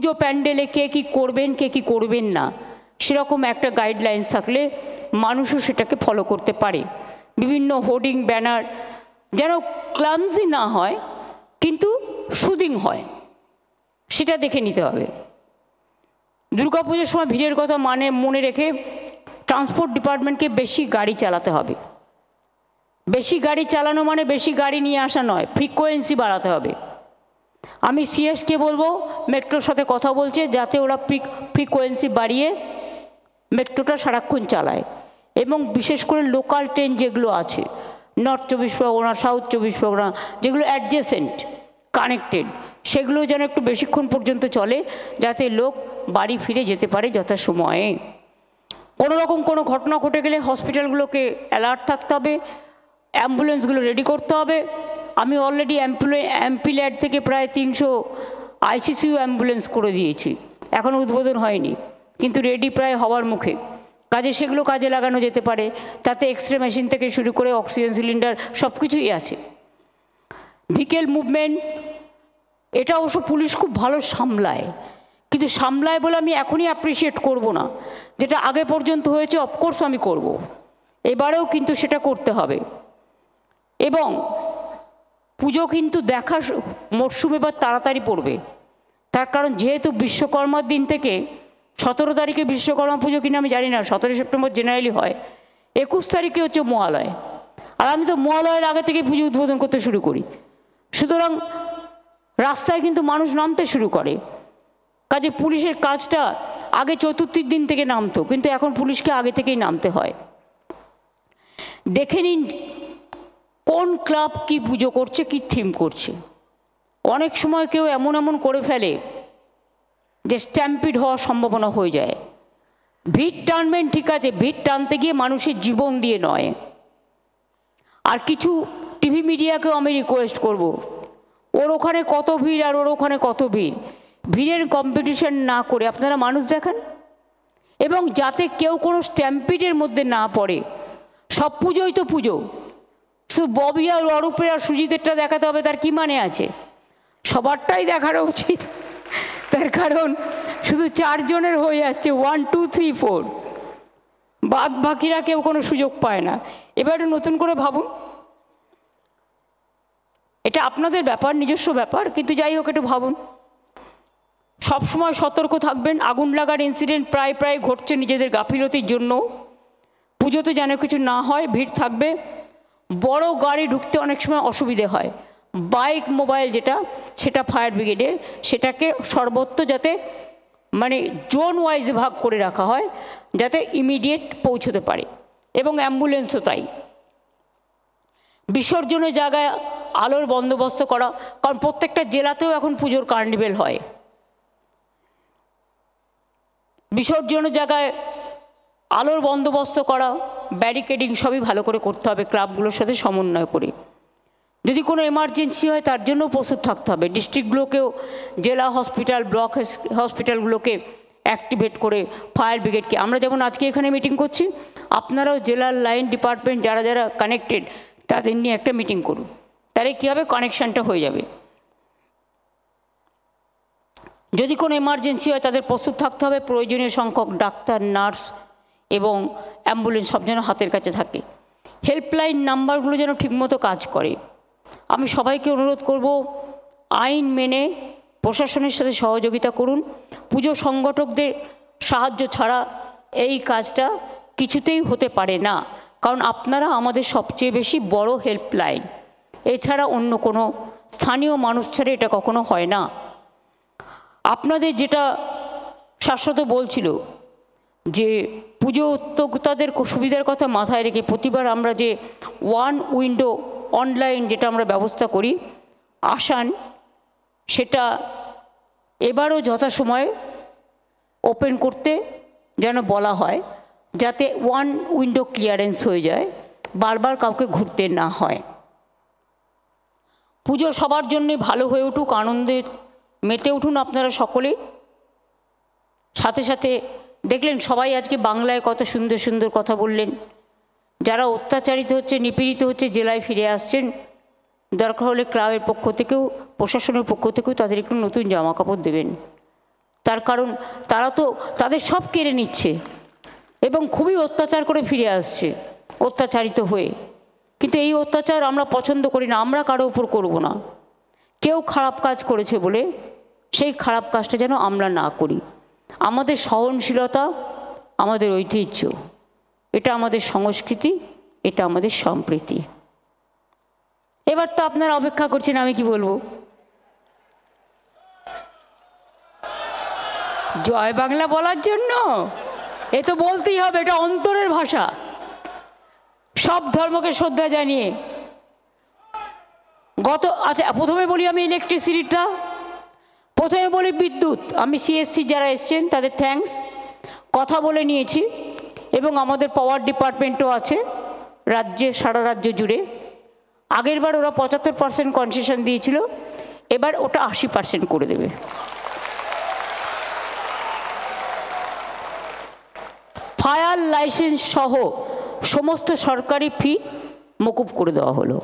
পুজো প্যান্ডেলে কে কী করবেন কে কী করবেন না সেরকম একটা গাইডলাইন্স থাকলে মানুষও সেটাকে ফলো করতে পারে। বিভিন্ন হোর্ডিং ব্যানার যেন ক্লামজি না হয় কিন্তু সুদিং হয়, সেটা দেখে নিতে হবে। দুর্গাপুজোর সময় ভিড়ের কথা মনে রেখে ট্রান্সপোর্ট ডিপার্টমেন্টকে বেশি গাড়ি চালাতে হবে। বেশি গাড়ি চালানো মানে বেশি গাড়ি নিয়ে আসা নয়, ফ্রিকোয়েন্সি বাড়াতে হবে। আমি সিএসকে বলবো মেট্রোর সাথে কথা বলছে যাতে ওরা ফ্রিকোয়েন্সি বাড়িয়ে মেট্রোটা সারাক্ষণ চালায়, এবং বিশেষ করে লোকাল ট্রেন যেগুলো আছে নর্থ 24 পরগনা, সাউথ 24 পরগনা, যেগুলো অ্যাডজেসেন্ট কানেক্টেড, সেগুলো যেন একটু বেশিক্ষণ পর্যন্ত চলে যাতে লোক বাড়ি ফিরে যেতে পারে যথাসময়ে। কোনো রকম কোনো ঘটনা ঘটে গেলে হসপিটালগুলোকে অ্যালার্ট থাকতে হবে, অ্যাম্বুলেন্সগুলো রেডি করতে হবে। আমি অলরেডি এমপিল্যাড থেকে প্রায় 300 আইসিসিউ অ্যাম্বুলেন্স করে দিয়েছি, এখনও উদ্বোধন হয়নি কিন্তু রেডি প্রায় হওয়ার মুখে। সেগুলো কাজে লাগানো যেতে পারে, তাতে এক্সরে মেশিন থেকে শুরু করে অক্সিজেন সিলিন্ডার সব কিছুই আছে। ভিকেল মুভমেন্ট এটা অবশ্য পুলিশ খুব ভালো সামলায়, কিন্তু সামলায় বলে আমি এখনই অ্যাপ্রিসিয়েট করব না। যেটা আগে পর্যন্ত হয়েছে অফকোর্স আমি করব, এবারেও কিন্তু সেটা করতে হবে। এবং পুজো কিন্তু দেখার মরশুম এবার তাড়াতাড়ি পড়বে, তার কারণ যেহেতু বিশ্বকর্মার দিন থেকে 17 তারিখে বিশ্বকর্মা পুজো কিনা আমি জানি না, 17 সেপ্টেম্বর জেনারেলি হয়, 21 তারিখে হচ্ছে মহালয়, আর আমি তো মহালয়ের আগে থেকে পুজো উদ্বোধন করতে শুরু করি। সুতরাং রাস্তায় কিন্তু মানুষ নামতে শুরু করে। পুলিশের কাজটা আগে চতুর্থীর দিন থেকে নামতো, কিন্তু এখন পুলিশকে আগে থেকেই নামতে হয়। দেখে নিন কোন ক্লাব কি পুজো করছে, কি থিম করছে। অনেক সময় কেউ এমন করে ফেলে যে স্ট্যাম্পিড হওয়ার সম্ভাবনা হয়ে যায়। ভিড় টানবেন ঠিক আছে, ভিড় টানতে গিয়ে মানুষের জীবন দিয়ে নয়। আর কিছু টিভি মিডিয়াকেও আমি রিকোয়েস্ট করব, ওর ওখানে কত ভিড় আর ওর ওখানে কত ভিড়, ভিড়ের কম্পিটিশন না করে আপনারা মানুষ দেখান, এবং যাতে কেউ কোনো স্ট্যাম্পিডের মধ্যে না পড়ে। সব পুজোই তো পুজো, শুধু ববি আর অরূপের আর সুজিতেরটা দেখাতে হবে তার কি মানে আছে? সবারটাই দেখানো উচিত, তার কারণ শুধু 4 জনের হয়ে যাচ্ছে 1 2 3 4, বাদ বাকিরা কেউ কোনো সুযোগ পায় না। এবারে নতুন করে ভাবুন, এটা আপনাদের ব্যাপার, নিজস্ব ব্যাপার, কিন্তু যাই হোক একটু ভাবুন। সবসময় সতর্ক থাকবেন। আগুন লাগার ইনসিডেন্ট প্রায় ঘটছে নিজেদের গাফিলতির জন্য। পুজোতে যেন কিছু না হয়, ভিড় থাকবে। বড় গাড়ি ঢুকতে অনেক সময় অসুবিধে হয়, বাইক মোবাইল যেটা, সেটা ফায়ার ব্রিগেডের, সেটাকে সর্বত্র যাতে জোন ওয়াইজ ভাগ করে রাখা হয় যাতে ইমিডিয়েট পৌঁছতে পারে, এবং অ্যাম্বুলেন্সও তাই। বিসর্জনের জায়গায় আলোর বন্দোবস্ত করা, কারণ প্রত্যেকটা জেলাতেও এখন পুজোর কার্নিভেল হয়। বিসর্জনের জায়গায় আলোর বন্দোবস্ত করা, ব্যারিকেডিং সবই ভালো করে করতে হবে ক্লাবগুলোর সাথে সমন্বয় করে। যদি কোনো এমার্জেন্সি হয় তার জন্য প্রস্তুত থাকতে হবে। ডিস্ট্রিক্টগুলোকেও, জেলা হসপিটাল, ব্লক হসপিটালগুলোকে অ্যাক্টিভেট করে ফায়ার ব্রিগেডকে, আমরা যেমন আজকে এখানে মিটিং করছি, আপনারাও জেলার লাইন ডিপার্টমেন্ট যারা যারা কানেক্টেড তাদের নিয়ে একটা মিটিং করুন, তাহলে কী হবে, কানেকশানটা হয়ে যাবে। যদি কোনো এমার্জেন্সি হয় তাদের প্রস্তুত থাকতে হবে। প্রয়োজনীয় সংখ্যক ডাক্তার, নার্স এবং অ্যাম্বুলেন্স সব যেন হাতের কাছে থাকে। হেল্পলাইন নাম্বারগুলো যেন ঠিকমতো কাজ করে। আমি সবাইকে অনুরোধ করব, আইন মেনে প্রশাসনের সাথে সহযোগিতা করুন। পুজো সংগঠকদের সাহায্য ছাড়া এই কাজটা কিছুতেই হতে পারে না, কারণ আপনারা আমাদের সবচেয়ে বেশি বড় হেল্পলাইন। এছাড়া অন্য কোনো স্থানীয় মানুষ ছাড়া এটা কখনো হয় না। আপনাদের যেটা শাশ্বত বলছিল যে পুজো উদ্যোক্তাদের সুবিধার কথা মাথায় রেখে প্রতিবার আমরা যে 1 উইন্ডো অনলাইন যেটা আমরা ব্যবস্থা করি আসান, সেটা এবারও যথাসময়ে ওপেন করতে যেন বলা হয়, যাতে 1 উইন্ডো ক্লিয়ারেন্স হয়ে যায়, বারবার কাউকে ঘুরতে না হয়। পুজো সবার জন্যে ভালো হয়ে উঠুক, আনন্দে মেতে উঠুন আপনারা সকলেই। সাথে সাথে দেখলেন সবাই আজকে বাংলায় কত সুন্দর সুন্দর কথা বললেন। যারা অত্যাচারিত হচ্ছে, নিপীড়িত হচ্ছে, জেলায় ফিরে আসছেন, দরকার হলে ক্লাবের পক্ষ থেকেও, প্রশাসনের পক্ষ থেকেও তাদের একটু নতুন জামা কাপড় দেবেন, তার কারণ তারা তো তাদের সব কেড়ে নিচ্ছে এবং খুবই অত্যাচার করে ফিরে আসছে অত্যাচারিত হয়ে। কিন্তু এই অত্যাচার আমরা পছন্দ করি না, আমরা কারো উপর করব না। কেউ খারাপ কাজ করেছে বলে সেই খারাপ কাজটা যেন আমরা না করি। আমাদের সহনশীলতা আমাদের ঐতিহ্য, এটা আমাদের সংস্কৃতি, এটা আমাদের সম্প্রীতি। এবার তো আপনারা অপেক্ষা করছেন আমি কি বলবো। জয় বাংলা বলার জন্য এ তো বলতেই হবে, এটা অন্তরের ভাষা। সব ধর্মকে শ্রদ্ধা জানিয়ে আচ্ছা প্রথমে বলি আমি ইলেকট্রিসিটিটা, প্রথমে বলি বিদ্যুৎ। আমি সিএসসি যারা এসছেন তাদের থ্যাঙ্কস, কথা বলে নিয়েছি এবং আমাদের পাওয়ার ডিপার্টমেন্টও আছে রাজ্যে, সারা রাজ্য জুড়ে। আগের বার ওরা 75% কনসেশন দিয়েছিল, এবার ওটা 80% করে দেবে। ফায়ার লাইসেন্স সহ সমস্ত সরকারি ফি মকুব করে দেওয়া হলো।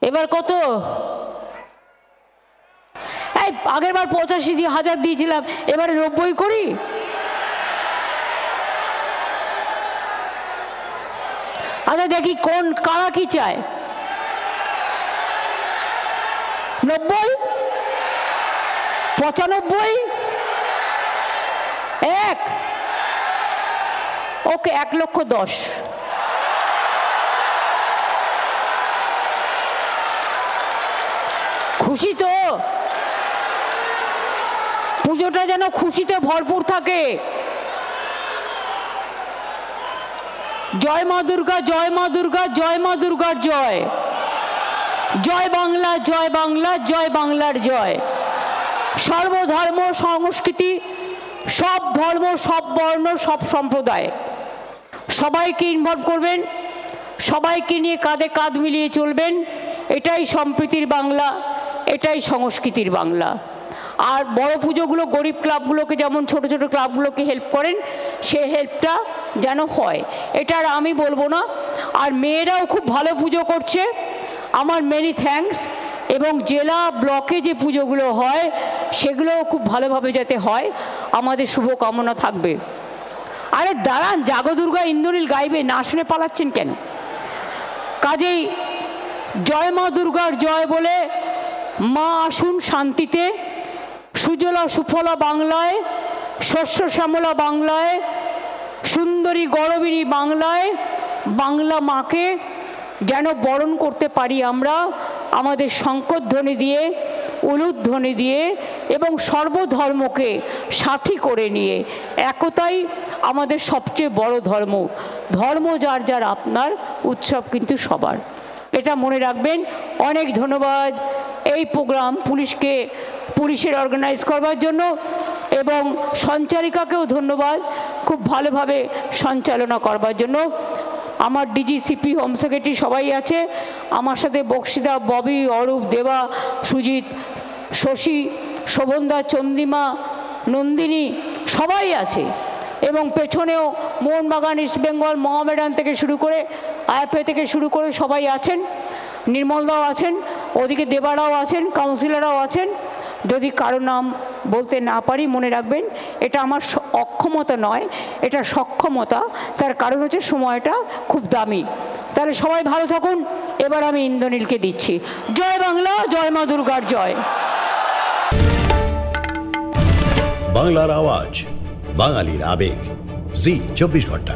এবার কত? এই আগের বার 85,000 দিয়েছিলাম, এবারে 90 করি। আচ্ছা দেখি কোন কারা কি চায়। 90, 95, 1, ওকে 1,10,000। খুশি তো? পুজোটা যেন খুশিতে ভরপুর থাকে। জয় মা দুর্গা, জয় মা দুর্গা, জয় মা দুর্গার জয়। জয় বাংলা, জয় বাংলা, জয় বাংলার জয়। সর্বধর্ম সংস্কৃতি, সব ধর্ম, সব বর্ণ, সব সম্প্রদায় সবাইকে ইনভলভ করবেন, সবাইকে নিয়ে কাঁধে কাঁধ মিলিয়ে চলবেন। এটাই সম্প্রীতির বাংলা, এটাই সংস্কৃতির বাংলা। আর বড় পুজোগুলো গরিব ক্লাবগুলোকে, যেমন ছোট ছোট ক্লাবগুলোকে হেল্প করেন, সে হেল্পটা যেন হয়, এটা আর আমি বলবো না। আর মেয়েরাও খুব ভালো পুজো করছে, আমার মেনি থ্যাঙ্কস। এবং জেলা ব্লকে যে পুজোগুলো হয় সেগুলোও খুব ভালোভাবে যাতে হয়, আমাদের শুভকামনা থাকবে। আরে দাঁড়ান, জাগো দুর্গা ইন্দ্রনীল গাইবে, না শুনে পালাচ্ছেন কেন? কাজেই জয় মা দুর্গার জয় বলে মা আসুন শান্তিতে, সুজলা সুফলা বাংলায়, শস্য শ্যামলা বাংলায়, সুন্দরী গৌরবিনী বাংলায় বাংলা মাকে যেন বরণ করতে পারি আমরা, আমাদের শঙ্করধ্বনি দিয়ে, উলুধ্বনি দিয়ে এবং সর্বধর্মকে সাথী করে নিয়ে। একতাই আমাদের সবচেয়ে বড় ধর্ম। ধর্ম যার যার আপনার, উৎসব কিন্তু সবার, এটা মনে রাখবেন। অনেক ধন্যবাদ এই প্রোগ্রাম পুলিশের অর্গানাইজ করবার জন্য, এবং সঞ্চারিকাকেও ধন্যবাদ খুব ভালোভাবে সঞ্চালনা করবার জন্য। আমার ডিজি, সিপি, হোম সেক্রেটারি সবাই আছে আমার সাথে, বক্সিদা, ববি, অরূপ, দেবা, সুজিত, শশী, শোভনদা, চন্দ্রিমা, নন্দিনী সবাই আছে। এবং পেছনেও মোহনবাগান, ইস্টবেঙ্গল, মোহামেডান থেকে শুরু করে, আইএফএ থেকে শুরু করে সবাই আছেন। নির্মলদাও আছেন, ওদিকে দেবারাও আছেন, কাউন্সিলররাও আছেন। যদি কারো নাম বলতে না পারি মনে রাখবেন, এটা আমার অক্ষমতা নয়, এটা সক্ষমতা। তার কারণ হচ্ছে সময়টা খুব দামি। তাহলে সবাই ভালো থাকুন। এবার আমি ইন্দ্রনীলকে দিচ্ছি। জয় বাংলা, জয় মা দুর্গার জয়। বাংলার আওয়াজ, বাঙালির আবেগ, জি 24 ঘন্টা।